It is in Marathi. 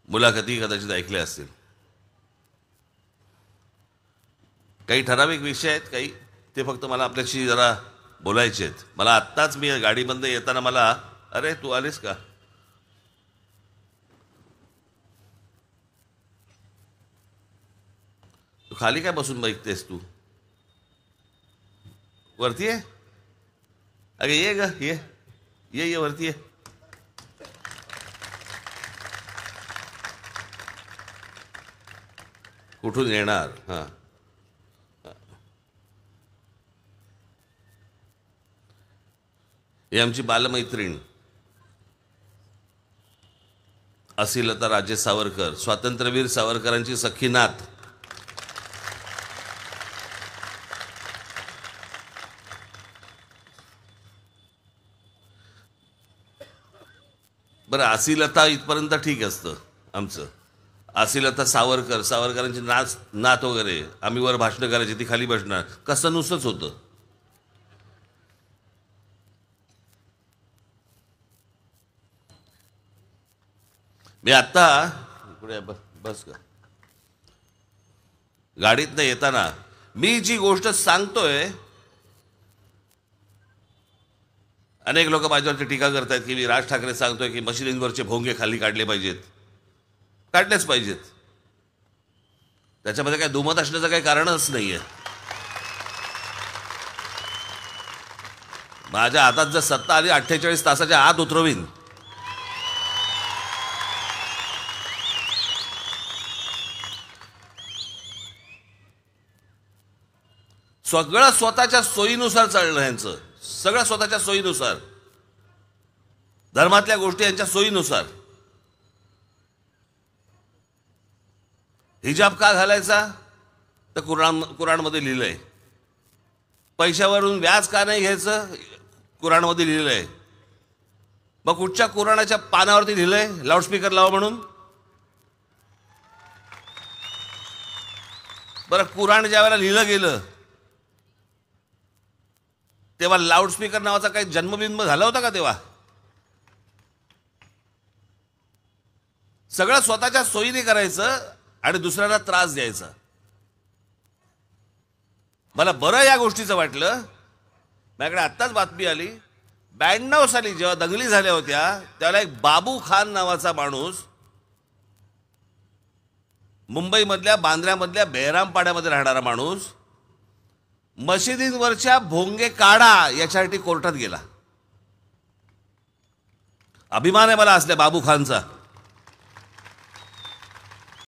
मुलाखती कदाचित ऐकल्या असतील. काही ठराविक विषय आहेत, काही ते फक्त मला आपल्याशी जरा बोलायचे आहेत. मला आत्ताच मी गाडीमधनं येताना मला, अरे तू आलीस का, तू खाली काय बसून बघतेस, तू वरती आहे. अगे ये ग, ये वरती ये. कुठून येणार. हां, ही आमची बालमैत्रीण असिलता राजे सावरकर, स्वातंत्र्यवीर सावरकरांची सख्खी नात. बरं, असिलता इथपर्यंत ठीक असतं आमचं. असिलता सावरकर, सावरकरांची नात वगैरे, आम्ही वर भाषणं करायची, ती खाली बसणार, कसं नुसतंच होतं. मी आत्ता इकडे बस का गाडीतनं येताना मी जी गोष्ट सांगतोय, अनेक लोक माझ्यावरती टीका करतायत की मी राज ठाकरे सांगतोय की मशिदींवरचे भोंगे खाली काढले पाहिजेत. काढलेच पाहिजेत, त्याच्यामध्ये काय दुमत असण्याचं काही कारणच नाहीये. माझ्या हातात जर सत्ता आली 48 तासाच्या आत उतरवीन. सगळं स्वतःच्या सोयीनुसार चालणं यांचं, सगळं स्वतःच्या सोयीनुसार, धर्मातल्या गोष्टी यांच्या सोयीनुसार. हिजाब का घालायचा, तर कुराणमध्ये लिहिलंय. पैशावरून व्याज का नाही घ्यायचं, कुराणमध्ये लिहिलंय. मग कुठच्या कुराणाच्या पानावरती लिहिलंय लाऊडस्पीकर लावा म्हणून. बरं, कुराण ज्या वेळेला लिहिलं गेलं तेव्हा लाऊडस्पीकर नावाचा काही जन्मबिंब झाला होता का तेव्हा. सगळं स्वतःच्या सोयीने करायचं आणि दुसऱ्याला त्रास द्यायचा. मला बरं या गोष्टीचं वाटलं, माझ्याकडे आत्ताच बातमी आली, 92 साली जेव्हा दंगली झाल्या होत्या त्यावेळेला एक बाबू खान नावाचा माणूस मुंबईमधल्या बांद्र्यामधल्या बेहरामपाड्यामध्ये राहणारा माणूस मशिदींवरच्या भोंगे काढा याच्यासाठी कोर्टात गेला. अभिमान आहे मला असल्या बाबू खानचा.